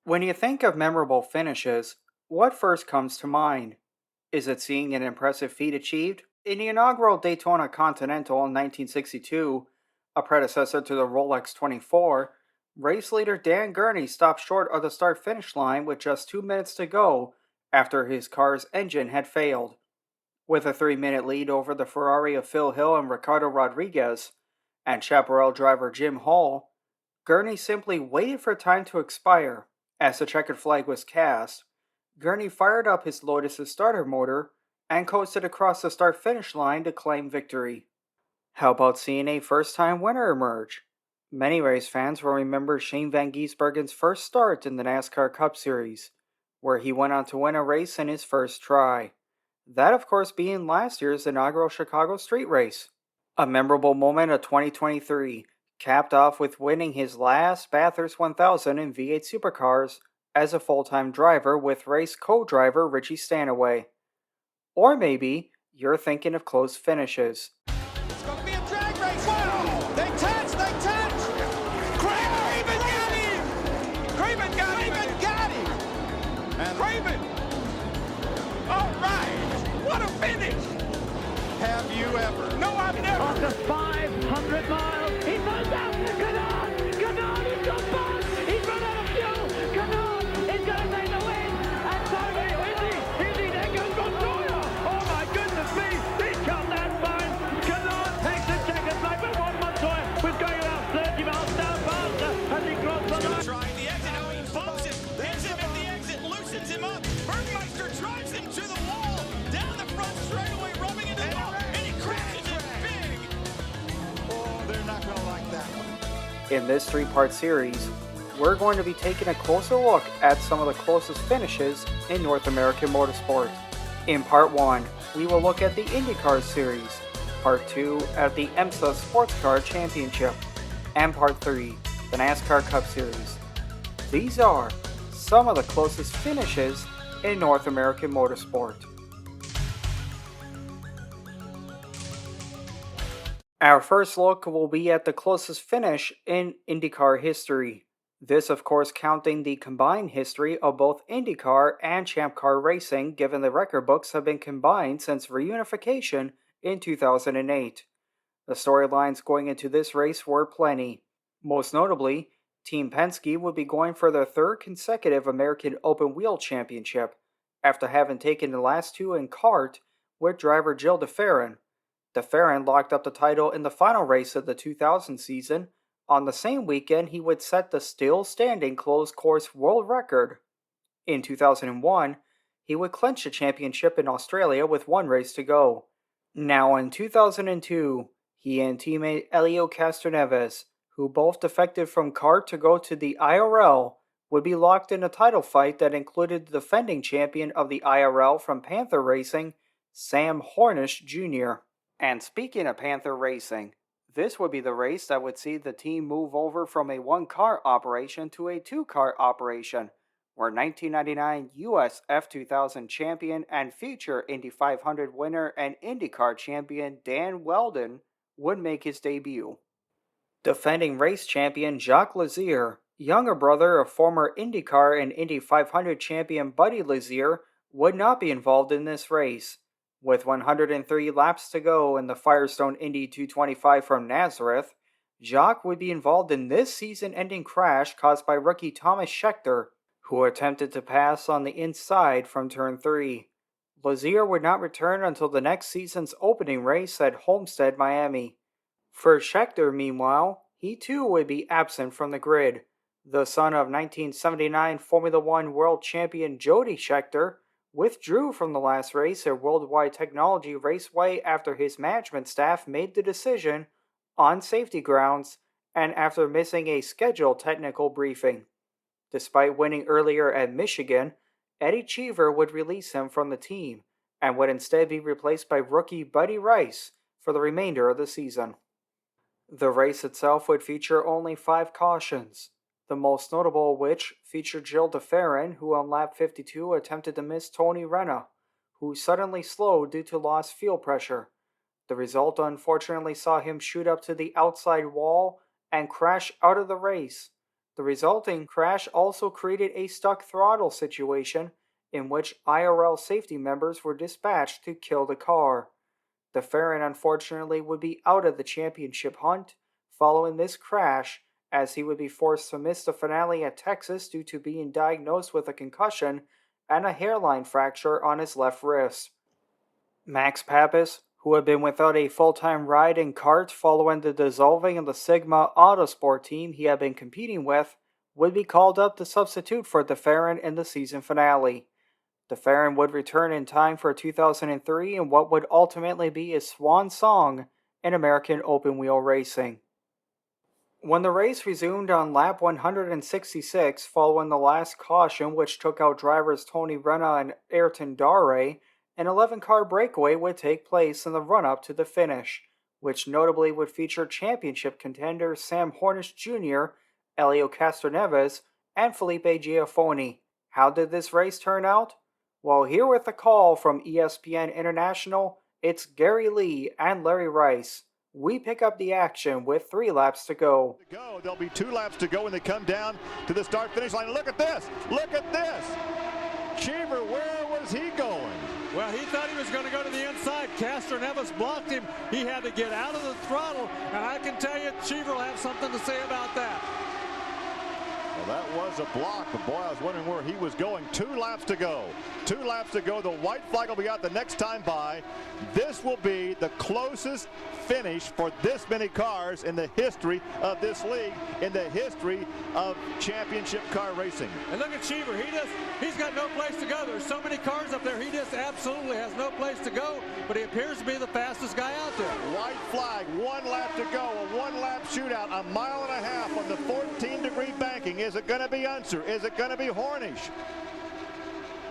When you think of memorable finishes, what first comes to mind? Is it seeing an impressive feat achieved? In the inaugural Daytona Continental in 1962, a predecessor to the Rolex 24, race leader Dan Gurney stopped short of the start finish line with just 2 minutes to go after his car's engine had failed. With a 3 minute lead over the Ferrari of Phil Hill and Ricardo Rodriguez and Chaparral driver Jim Hall, Gurney simply waited for time to expire. As the checkered flag was cast, Gurney fired up his Lotus's starter motor and coasted across the start finish line to claim victory. How about seeing a first time winner emerge? Many race fans will remember Shane Van Gisbergen's first start in the NASCAR Cup Series, where he went on to win a race in his first try. That, of course, being last year's inaugural Chicago Street Race. A memorable moment of 2023, capped off with winning his last Bathurst 1000 in V8 Supercars as a full-time driver with race co-driver Richie Stanaway. Or maybe you're thinking of close finishes. It's going to be a drag race. Wow! They touch! Craven got him! Craven got him! And Craven! All right! What a finish! Have you ever? No, I've never. After 500 miles, he goes out. Canard, he's gone past. He's run out of fuel. Canard is going to take the win. And so is he. There goes Montoya. Oh my goodness me. He's come that fine. Canard takes the checkered flag, but Montoya was going about 30 miles down faster as he crossed the line. Trying the exit. Oh, he bumps him. Hits him at the exit. Loosens him up. Bergmeister drives him to the wall. Down the front straightaway, rubbing into the wall. And he crashes it big. Oh, they're not going to like that one. In this three-part series, we're going to be taking a closer look at some of the closest finishes in North American motorsport. In Part 1, we will look at the IndyCar Series, Part 2 at the IMSA Sports Car Championship, and Part 3, the NASCAR Cup Series. These are some of the closest finishes in North American motorsport. Our first look will be at the closest finish in IndyCar history. This, of course, counting the combined history of both IndyCar and Champ Car racing, given the record books have been combined since reunification in 2008. The storylines going into this race were plenty. Most notably, Team Penske would be going for their third consecutive American Open Wheel Championship, after having taken the last two in kart with driver Gilles de Ferran. De Ferran locked up the title in the final race of the 2000 season. On the same weekend, he would set the still-standing closed course world record. In 2001, he would clinch the championship in Australia with one race to go. Now in 2002, he and teammate Elio Castroneves, who both defected from kart to go to the IRL, would be locked in a title fight that included the defending champion of the IRL from Panther Racing, Sam Hornish Jr. And speaking of Panther Racing, this would be the race that would see the team move over from a one-car operation to a two-car operation, where 1999 US F2000 champion and future Indy 500 winner and IndyCar champion Dan Weldon would make his debut. Defending race champion Jacques Lazier, younger brother of former IndyCar and Indy 500 champion Buddy Lazier, would not be involved in this race. With 103 laps to go in the Firestone Indy 225 from Nazareth, Jacques would be involved in this season-ending crash caused by rookie Thomas Scheckter, who attempted to pass on the inside from turn 3. Lazier would not return until the next season's opening race at Homestead, Miami. For Scheckter, meanwhile, he too would be absent from the grid. The son of 1979 Formula One world champion Jody Scheckter withdrew from the last race at Worldwide Technology Raceway after his management staff made the decision on safety grounds and after missing a scheduled technical briefing. Despite winning earlier at Michigan, Eddie Cheever would release him from the team and would instead be replaced by rookie Buddy Rice for the remainder of the season. The race itself would feature only 5 cautions, the most notable of which featured Gilles de Ferran, who on lap 52 attempted to miss Tony Renna, who suddenly slowed due to lost fuel pressure. The result unfortunately saw him shoot up to the outside wall and crash out of the race. The resulting crash also created a stuck throttle situation in which IRL safety members were dispatched to kill the car. The Farron unfortunately would be out of the championship hunt following this crash, as he would be forced to miss the finale at Texas due to being diagnosed with a concussion and a hairline fracture on his left wrist. Max Papis, who had been without a full-time ride in kart following the dissolving of the Sigma Autosport team he had been competing with, would be called up to substitute for the Farron in the season finale. The Farron would return in time for 2003 in what would ultimately be his swan song in American open-wheel racing. When the race resumed on lap 166 following the last caution, which took out drivers Tony Renna and Ayrton Dare, an 11-car breakaway would take place in the run-up to the finish, which notably would feature championship contenders Sam Hornish Jr., Elio Castroneves, and Felipe Giafoni. How did this race turn out? Well, here with a call from ESPN International, it's Gary Lee and Larry Rice. We pick up the action with 3 laps to go. There'll be 2 laps to go when they come down to the start-finish line. Look at this! Look at this! Cheever, where was he going? Well, he thought he was going to go to the inside. Castroneves blocked him. He had to get out of the throttle, and I can tell you, Cheever will have something to say about that. Well, that was a block, but boy, I was wondering where he was going. 2 laps to go. 2 laps to go. The white flag will be out the next time by. This will be the closest finish for this many cars in the history of this league, in the history of championship car racing. And look at Cheever. He's got no place to go. There's so many cars up there. He just absolutely has no place to go, but he appears to be the fastest guy out there. White flag, 1 lap to go, a 1-lap shootout, a mile and a half on the 14-degree banking. Is it going to be Unser? Is it going to be Hornish?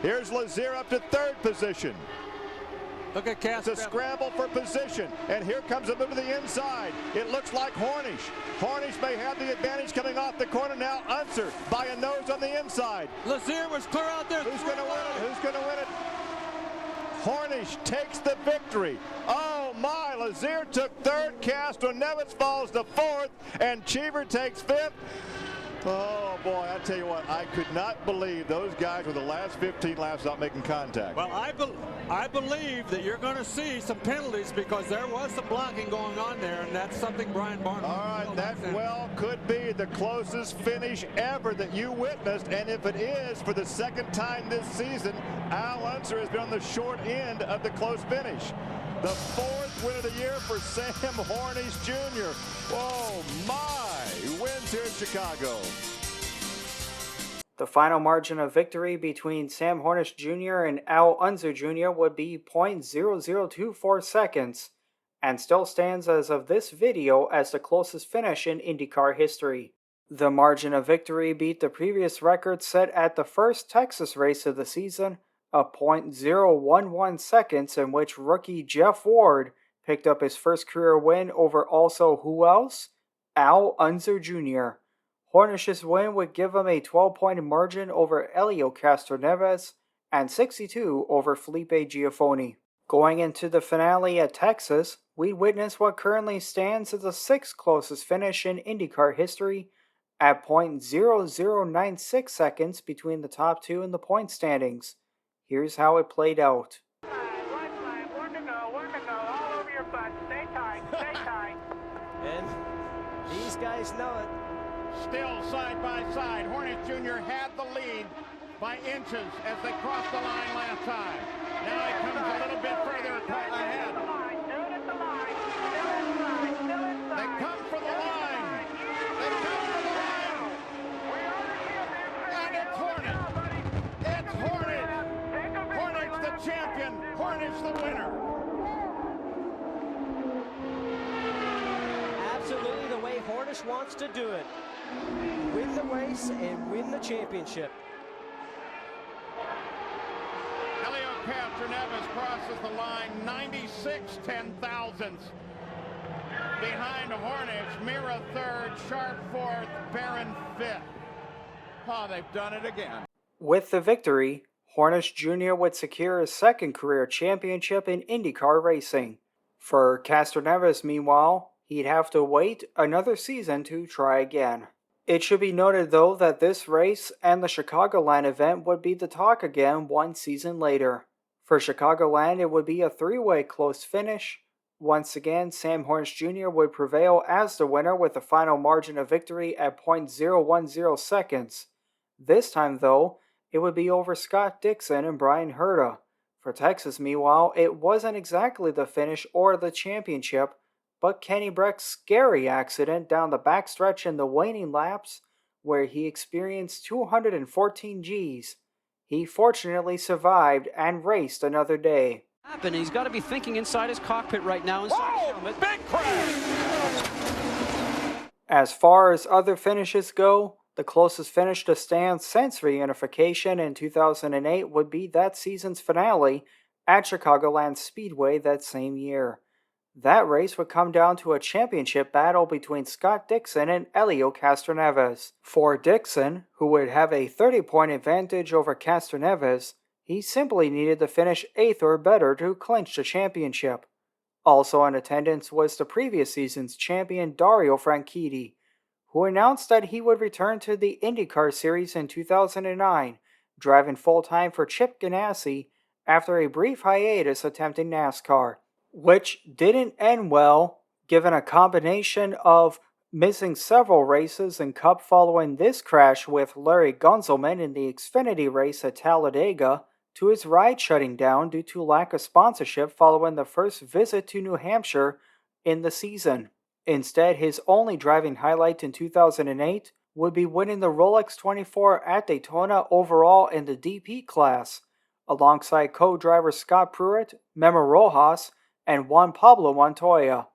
Here's Lazier up to 3rd position. Look at Castroneves. It's a scramble for position, and here comes a move to the inside. It looks like Hornish. Hornish may have the advantage coming off the corner now. Unser by a nose on the inside. Lazier was clear out there. Who's going to win it? Who's going to win it? Hornish takes the victory. Oh my, Lazier took 3rd, Castroneves falls to 4th, and Cheever takes 5th. Oh boy, I tell you what, I could not believe those guys were the last 15 laps out making contact. Well, I believe that you're going to see some penalties because there was some blocking going on there, and that's something Brian Barnum. All right, that well could be the closest finish ever that you witnessed, and if it is for the 2nd time this season, Al Unser has been on the short end of the close finish. The 4th win of the year for Sam Hornish Jr. Oh my, he wins here in Chicago. The final margin of victory between Sam Hornish Jr. and Al Unser Jr. would be .0024 seconds, and still stands as of this video as the closest finish in IndyCar history. The margin of victory beat the previous record set at the first Texas race of the season, a .011 seconds, in which rookie Jeff Ward picked up his first career win over also who else? Al Unser Jr. Hornish's win would give him a 12-point margin over Elio Castroneves and 62 over Felipe Giafoni. Going into the finale at Texas, we witness what currently stands as the 6th closest finish in IndyCar history at .0096 seconds between the top 2 in the point standings. Here's how it played out. White flag, 1 to go, all over your butt. Stay tight, stay tight. And these guys know it. Still side by side. Hornish Jr. had the lead by inches as they crossed the line last time. Now he comes a little bit further ahead. They come for the line. They come for the line. And it's Hornish. It's Hornish. Hornish the champion. Hornish the winner. Absolutely the way Hornish wants to do it. Win the race and win the championship. Elio Castroneves crosses the line 96 10,000ths. Behind Hornish, Mira 3rd, Sharp 4th, Barron 5th. Oh, they've done it again. With the victory, Hornish Jr. would secure his 2nd career championship in IndyCar racing. For Castroneves, meanwhile, he'd have to wait another season to try again. It should be noted though that this race and the Chicagoland event would be the talk again one season later. For Chicagoland, it would be a three-way close finish. Once again, Sam Hornish Jr. would prevail as the winner with a final margin of victory at .010 seconds. This time though, it would be over Scott Dixon and Brian Herta. For Texas, meanwhile, it wasn't exactly the finish or the championship, but Kenny Breck's scary accident down the backstretch in the waning laps, where he experienced 214 Gs. He fortunately survived and raced another day. And he's got to be thinking inside his cockpit right now. Inside his helmet. Big crash! As far as other finishes go, the closest finish to stand since reunification in 2008 would be that season's finale at Chicagoland Speedway that same year. That race would come down to a championship battle between Scott Dixon and Helio Castroneves. For Dixon, who would have a 30-point advantage over Castroneves, he simply needed to finish 8th or better to clinch the championship. Also in attendance was the previous season's champion Dario Franchitti, who announced that he would return to the IndyCar Series in 2009, driving full-time for Chip Ganassi after a brief hiatus attempting NASCAR, which didn't end well, given a combination of missing several races in Cup following this crash with Larry Gunzelman in the Xfinity race at Talladega, to his ride shutting down due to lack of sponsorship following the first visit to New Hampshire in the season. Instead, his only driving highlight in 2008 would be winning the Rolex 24 at Daytona overall in the DP class, alongside co-drivers Scott Pruitt, Memo Rojas, and Juan Pablo Montoya.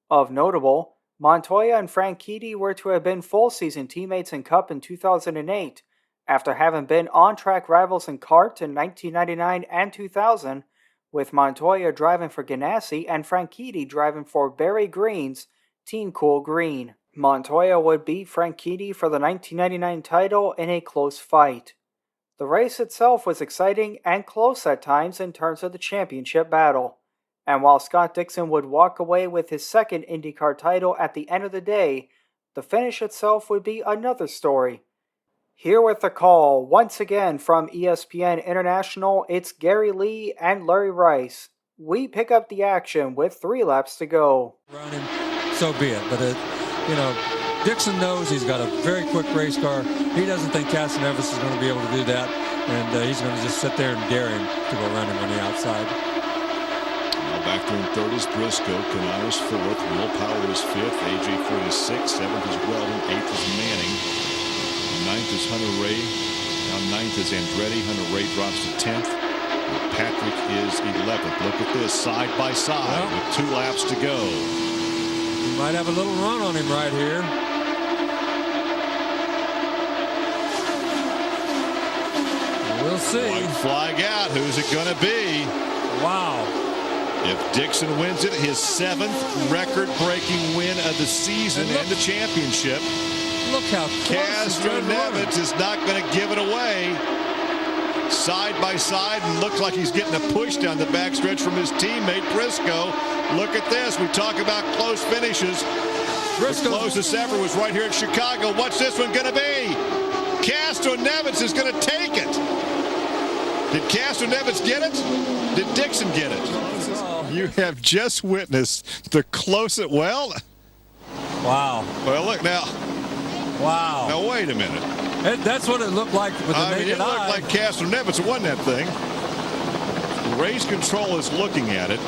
Of notable, Montoya and Franchitti were to have been full-season teammates in Cup in 2008, after having been on-track rivals in kart in 1999 and 2000, with Montoya driving for Ganassi and Franchitti driving for Barry Green's Team Cool Green. Montoya would beat Franchitti for the 1999 title in a close fight. The race itself was exciting and close at times in terms of the championship battle, and while Scott Dixon would walk away with his second IndyCar title at the end of the day, the finish itself would be another story. Here with the call, once again from ESPN International, it's Gary Lee and Larry Rice. We pick up the action with 3 laps to go. Around him, so be it. But, Dixon knows he's got a very quick race car. He doesn't think Castroneves is going to be able to do that. And he's going to just sit there and dare him to go around him on the outside. Now back to him third is Briscoe. Canales fourth. Will Power is fifth. AJ Foot is sixth. Seventh is Weldon. Eighth is Manning. Ninth is Hunter Ray. Now ninth is Andretti. Hunter Ray drops to 10th. Patrick is 11th. Look at this, side by side with 2 laps to go. He might have a little run on him right here. We'll see. White flag out. Who's it going to be? Wow. If Dixon wins it, his 7th record-breaking win of the season and the championship. Look how Castroneves is not going to give it away. Side by side, and looks like he's getting a push down the backstretch from his teammate Briscoe. Look at this. We talk about close finishes. The closest ever was right here at Chicago. What's this one going to be? Castroneves is going to take it. Did Castroneves get it? Did Dixon get it? You have just witnessed the closest. Well. Wow. Well, look now. Wow. Now, wait a minute. That's what it looked like with the naked eye. It looked like Castroneves won that thing. Race control is looking at it.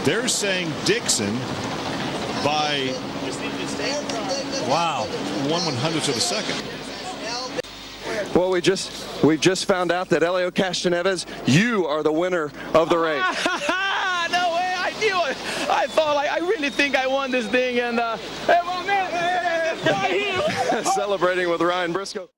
They're saying Dixon by 1/100th of a second. Well, we just found out that Helio Castroneves, you are the winner of the race. No way, I knew it. I thought, I really think I won this thing, and hey, my man, right here. Celebrating with Ryan Briscoe.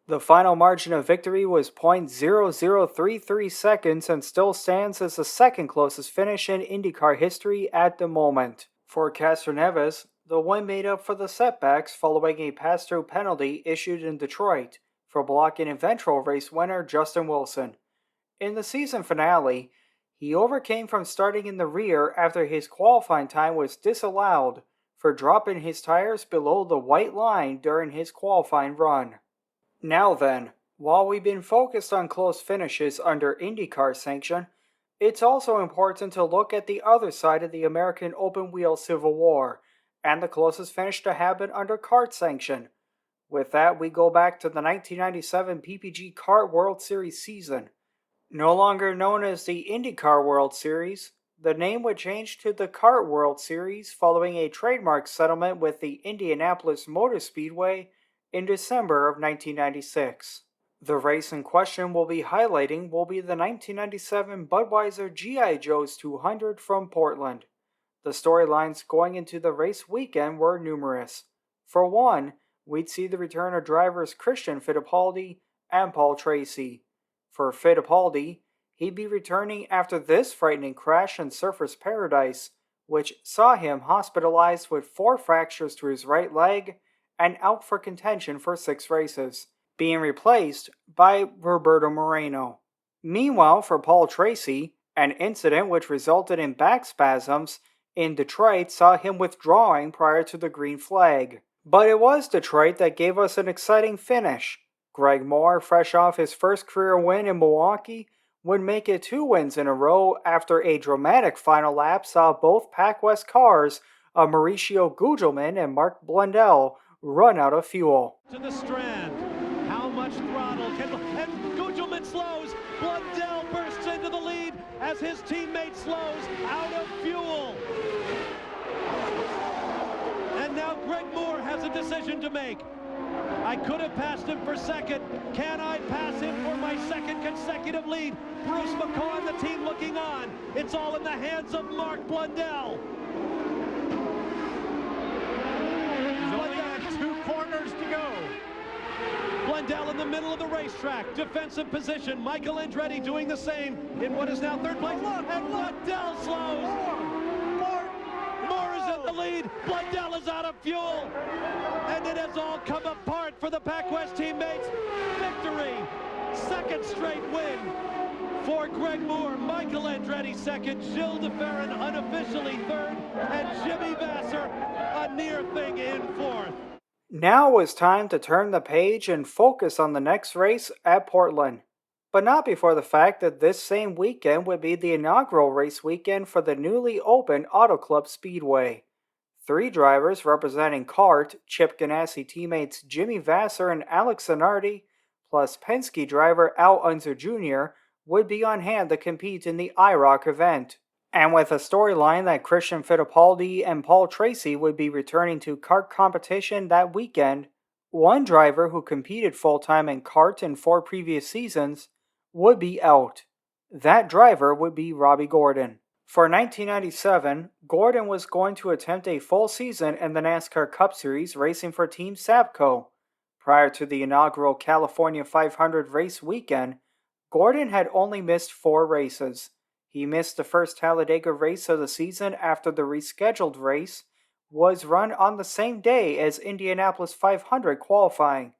The final margin of victory was .0033 seconds and still stands as the second closest finish in IndyCar history at the moment. For Castroneves, the win made up for the setbacks following a pass-through penalty issued in Detroit for blocking eventual race winner Justin Wilson. In the season finale, he overcame from starting in the rear after his qualifying time was disallowed for dropping his tires below the white line during his qualifying run. Now then, while we've been focused on close finishes under IndyCar sanction, it's also important to look at the other side of the American open wheel civil war, and the closest finish to happen under kart sanction. With that, we go back to the 1997 PPG Kart World Series season. No longer known as the IndyCar World Series, the name would change to the Kart World Series following a trademark settlement with the Indianapolis Motor Speedway in December of 1996. The race in question we'll be highlighting will be the 1997 Budweiser G.I. Joe's 200 from Portland. The storylines going into the race weekend were numerous. For one, we'd see the return of drivers Christian Fittipaldi and Paul Tracy. For Fittipaldi, he'd be returning after this frightening crash in Surfer's Paradise, which saw him hospitalized with 4 fractures to his right leg and out for contention for 6 races, being replaced by Roberto Moreno. Meanwhile, for Paul Tracy, an incident which resulted in back spasms in Detroit saw him withdrawing prior to the green flag. But it was Detroit that gave us an exciting finish. Greg Moore, fresh off his first career win in Milwaukee, would make it 2 wins in a row after a dramatic final lap saw both Pac West cars of Mauricio Gugelmin and Mark Blundell run out of fuel. To the strand. How much throttle can... And Gugelmin slows. Blundell bursts into the lead as his teammate slows out of fuel. And now Greg Moore has a decision to make. I could have passed him for second. Can I pass him for my second consecutive lead? Bruce McCaw and the team looking on. It's all in the hands of Mark Blundell. He's only got 2 corners to go. Blundell in the middle of the racetrack. Defensive position. Michael Andretti doing the same in what is now 3rd place. And Blundell slows. Moore is in the lead. Blundell is out of fuel. And it has all come apart for the Pac West teammates. Victory. 2nd straight win for Greg Moore. Michael Andretti 2nd. Gilles de Ferran unofficially 3rd. And Jimmy Vasser, a near thing, in 4th. Now was time to turn the page and focus on the next race at Portland. But not before the fact that this same weekend would be the inaugural race weekend for the newly opened Auto Club Speedway. 3 drivers representing kart, Chip Ganassi teammates Jimmy Vasser and Alex Zanardi, plus Penske driver Al Unser Jr., would be on hand to compete in the IROC event. And with a storyline that Christian Fittipaldi and Paul Tracy would be returning to kart competition that weekend, one driver who competed full-time in kart in 4 previous seasons would be out. That driver would be Robbie Gordon. For 1997, Gordon was going to attempt a full season in the NASCAR Cup Series racing for Team Sabco. Prior to the inaugural California 500 race weekend, Gordon had only missed 4 races. He missed the first Talladega race of the season after the rescheduled race was run on the same day as Indianapolis 500 qualifying,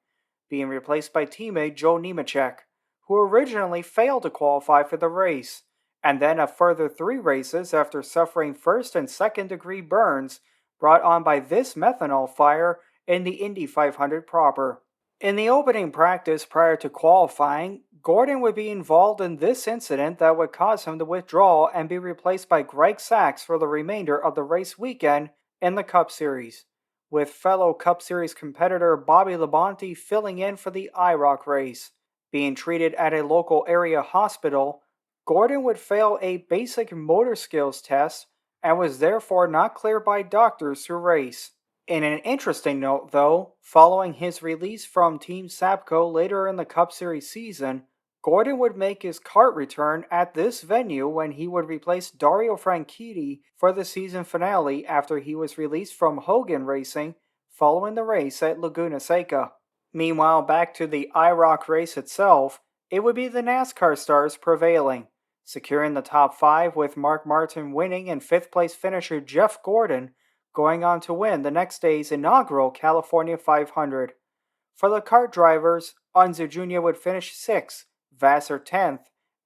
being replaced by teammate Joe Nemechek, who originally failed to qualify for the race, and then a further 3 races after suffering 1st and 2nd degree burns brought on by this methanol fire in the Indy 500 proper. In the opening practice prior to qualifying, Gordon would be involved in this incident that would cause him to withdraw and be replaced by Greg Sachs for the remainder of the race weekend in the Cup Series, with fellow Cup Series competitor Bobby Labonte filling in for the IROC race. Being treated at a local area hospital, Gordon would fail a basic motor skills test and was therefore not cleared by doctors to race. In an interesting note, though, following his release from Team Sabco later in the Cup Series season, Gordon would make his kart return at this venue when he would replace Dario Franchitti for the season finale after he was released from Hogan Racing following the race at Laguna Seca. Meanwhile, back to the IROC race itself, it would be the NASCAR stars prevailing, securing the top 5 with Mark Martin winning and 5th place finisher Jeff Gordon going on to win the next day's inaugural California 500. For the kart drivers, Unser Jr. would finish 6th, Vasser 10th,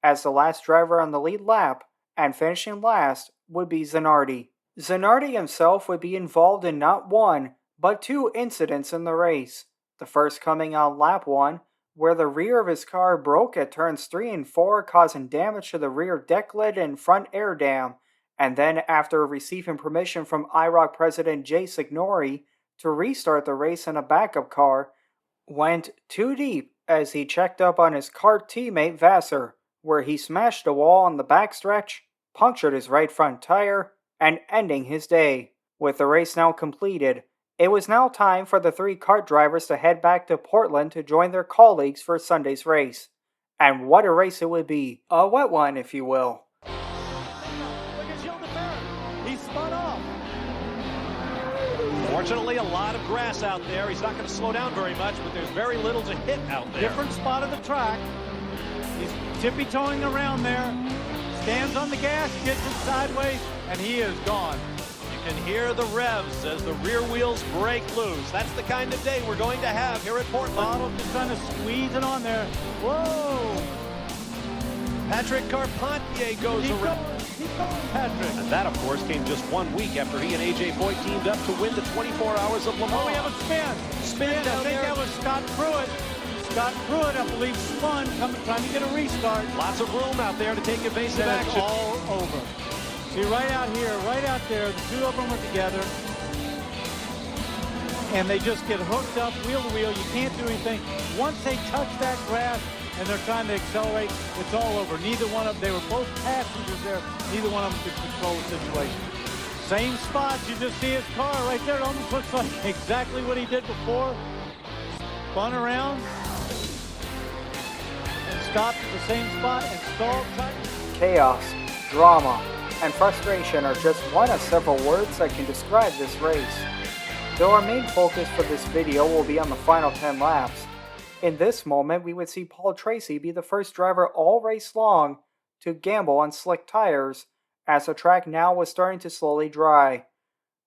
as the last driver on the lead lap, and finishing last would be Zanardi. Zanardi himself would be involved in not one, but two incidents in the race. The first coming on lap 1, where the rear of his car broke at turns 3 and 4, causing damage to the rear deck lid and front air dam, and then after receiving permission from IROC President Jay Signori to restart the race in a backup car, went too deep as he checked up on his kart teammate Vassar, where he smashed a wall on the backstretch, punctured his right front tire, and ending his day. With the race now completed, it was now time for the 3 kart drivers to head back to Portland to join their colleagues for Sunday's race. And what a race it would be. A wet one, if you will. Look at Gilles Deferrin. He spun off. Fortunately, a lot of grass out there. He's not going to slow down very much, but there's very little to hit out there. Different spot of the track. He's tippy-toeing around there. Stands on the gas, gets it sideways, and he is gone. You can hear the revs as the rear wheels break loose. That's the kind of day we're going to have here at Portland. Bottle just trying to squeeze it on there. Whoa! Patrick Carpentier goes around. Keep going, Patrick. And that, of course, came just 1 week after he and A.J. Foyt teamed up to win the 24 Hours of Le Mans. Oh, we have a spin. Spin I down think there. that was Scott Pruitt. Scott Pruitt, I believe, spun, trying to get a restart. Lots of room out there to take evasive That is action. all over. See, right out here, right out there, the two of them are together. And they just get hooked up wheel to wheel. You can't do anything. Once they touch that grass and they're trying to accelerate, it's all over. Neither one of them, they were both passengers there. Neither one of them could control the situation. Same spot, you just see his car right there. It almost looks like exactly what he did before. Spun around and stopped at the same spot and stalled. Chaos, drama, and frustration are just one of several words that can describe this race. Though our main focus for this video will be on the final 10 laps, in this moment we would see Paul Tracy be the first driver all race long to gamble on slick tires, as the track now was starting to slowly dry.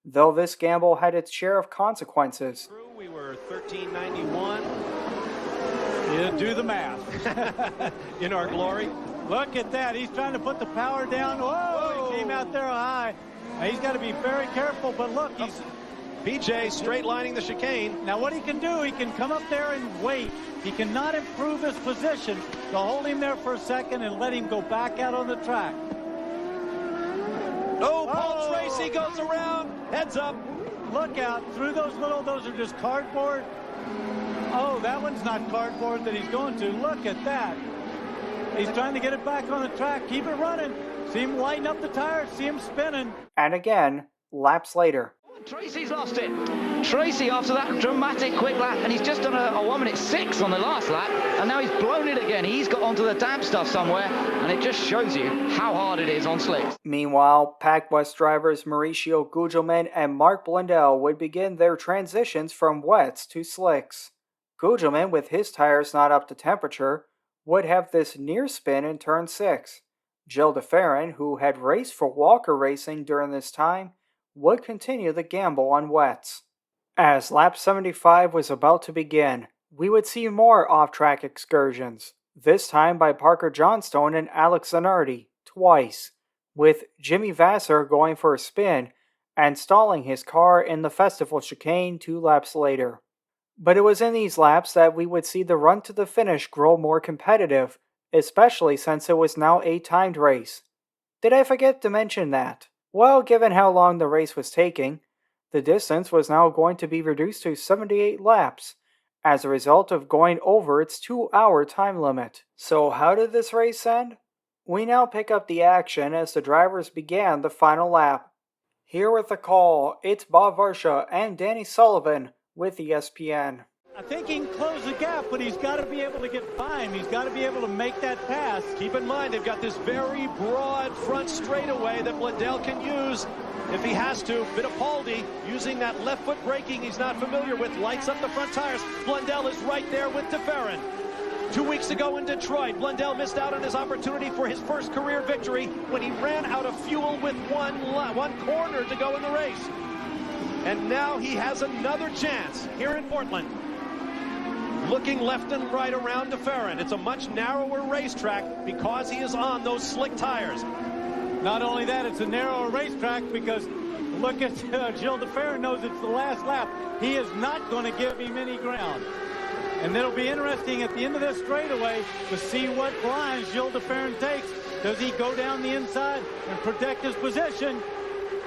Though this gamble had its share of consequences. We were 1391. Yeah, do the math. In our glory. Look at that. He's trying to put the power down. Whoa! He came out there high. Now, he's got to be very careful, but look, he's... BJ straight lining the chicane. Now what he can do, he can come up there and wait. He cannot improve his position. They'll hold him there for a second and let him go back out on the track. Oh, Paul Tracy goes around. Heads up. Look out. Through those are just cardboard. Oh, that one's not cardboard that he's going to. Look at that. He's trying to get it back on the track. Keep it running. See him lighten up the tires. See him spinning. And again, laps later. Tracy's lost it. Tracy, after that dramatic quick lap, and he's just done a 1:06 on the last lap, and now he's blown it again. He's got onto the damp stuff somewhere, and it just shows you how hard it is on slicks. Meanwhile, Pac West drivers Mauricio Gugelmin and Mark Blundell would begin their transitions from wets to slicks. Gugelmin, with his tires not up to temperature, would have this near spin in turn 6. Gilles Deferrin, who had raced for Walker Racing during this time, would continue the gamble on wets. As lap 75 was about to begin, we would see more off-track excursions, this time by Parker Johnstone and Alex Zanardi, twice, with Jimmy Vassar going for a spin and stalling his car in the festival chicane 2 laps later. But it was in these laps that we would see the run to the finish grow more competitive, especially since it was now a timed race. Did I forget to mention that? Well, given how long the race was taking, the distance was now going to be reduced to 78 laps, as a result of going over its 2-hour time limit. So how did this race end? We now pick up the action as the drivers began the final lap. Here with the call, it's Bob Varsha and Danny Sullivan with ESPN. I think he can close the gap, but he's got to be able to get by him. He's got to be able to make that pass. Keep in mind, they've got this very broad front straightaway that Blundell can use if he has to. Fittipaldi, using that left foot braking he's not familiar with, lights up the front tires. Blundell is right there with Deferrin. 2 weeks ago in Detroit, Blundell missed out on his opportunity for his first career victory when he ran out of fuel with one corner to go in the race. And now he has another chance here in Portland. Looking left and right around Deferrin. It's a much narrower racetrack because he is on those slick tires. Not only that, it's a narrower racetrack because Look at Gilles de Ferran knows it's the last lap. He is not going to give him any ground. And it'll be interesting at the end of this straightaway to see what lines Gilles de Ferran takes. Does he go down the inside and protect his position?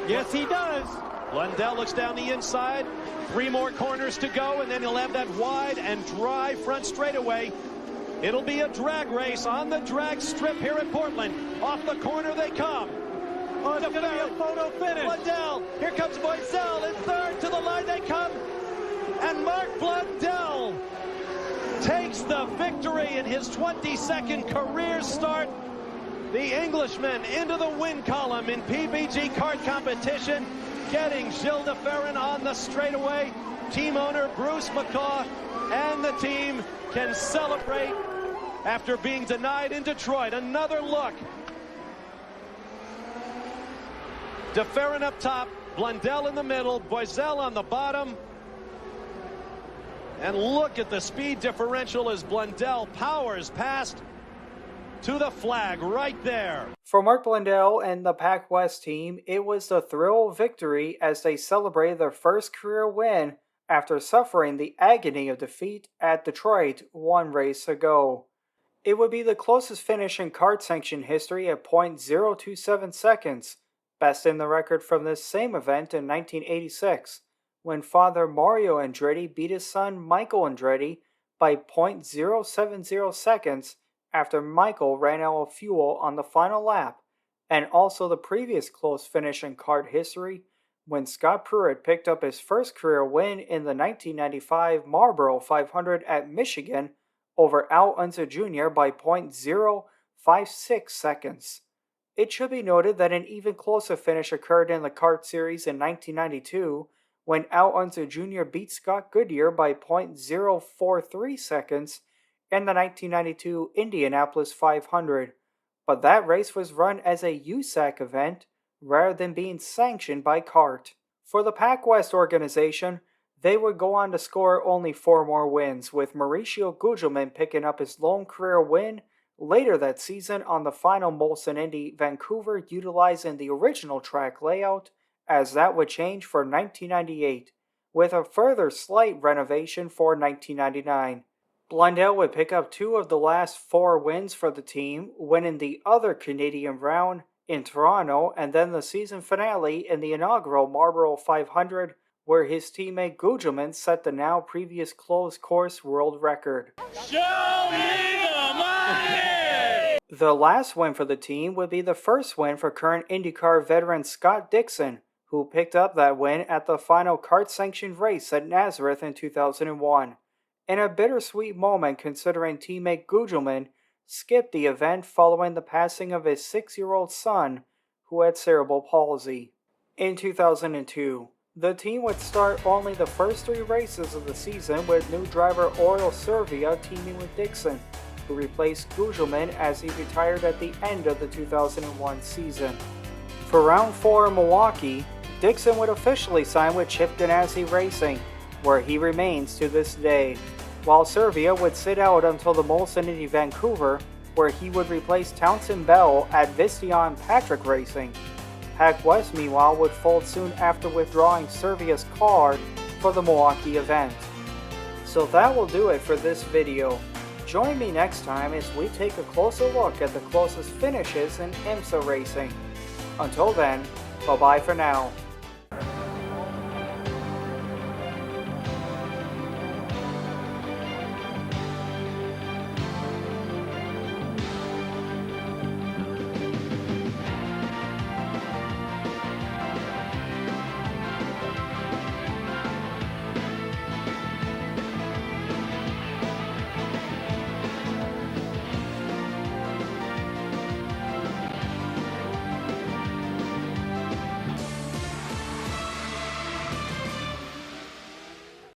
Yes, he does. Blundell looks down the inside. 3 more corners to go, and then he'll have that wide and dry front straightaway. It'll be a drag race on the drag strip here at Portland. Off the corner they come. Oh, it's going to be a photo finish. Blundell. Here comes Boisel in third. To the line they come. And Mark Blundell takes the victory in his 22nd career start. The Englishman into the win column in PBG kart competition, getting Gilles de Ferran on the straightaway. Team owner Bruce McCaw and the team can celebrate after being denied in Detroit. Another look. De Ferran up top, Blundell in the middle, Boisel on the bottom. And look at the speed differential as Blundell powers past to the flag right there. For Mark Blundell and the Pac West team, it was the thrill of victory as they celebrated their first career win after suffering the agony of defeat at Detroit 1 race ago. It would be the closest finish in kart sanction history at .027 seconds, besting the record from this same event in 1986, when father Mario Andretti beat his son Michael Andretti by .070 seconds after Michael ran out of fuel on the final lap, and also the previous close finish in kart history when Scott Pruitt picked up his first career win in the 1995 Marlboro 500 at Michigan over Al Unser Jr. by .056 seconds. It should be noted that an even closer finish occurred in the kart series in 1992 when Al Unser Jr. beat Scott Goodyear by .043 seconds in the 1992 Indianapolis 500, but that race was run as a USAC event rather than being sanctioned by CART. For the Pac West organization, they would go on to score only 4 more wins, with Mauricio Gugelmin picking up his lone career win later that season on the final Molson Indy Vancouver utilizing the original track layout, as that would change for 1998, with a further slight renovation for 1999. Blundell would pick up 2 of the last 4 wins for the team, winning the other Canadian round in Toronto and then the season finale in the inaugural Marlboro 500, where his teammate Gugelmin set the now previous closed course world record. Show me the money! The last win for the team would be the first win for current IndyCar veteran Scott Dixon, who picked up that win at the final kart-sanctioned race at Nazareth in 2001. In a bittersweet moment considering teammate Gugelmin skipped the event following the passing of his 6-year-old son, who had cerebral palsy. In 2002, the team would start only the first 3 races of the season with new driver Oriol Servia teaming with Dixon, who replaced Gugelmin as he retired at the end of the 2001 season. For round 4 in Milwaukee, Dixon would officially sign with Chip Ganassi Racing, where he remains to this day, while Servia would sit out until the Molson Indy Vancouver, where he would replace Townsend Bell at Visteon Patrick Racing. Pac West, meanwhile, would fold soon after withdrawing Servia's card for the Milwaukee event. So that will do it for this video. Join me next time as we take a closer look at the closest finishes in IMSA racing. Until then, bye-bye for now.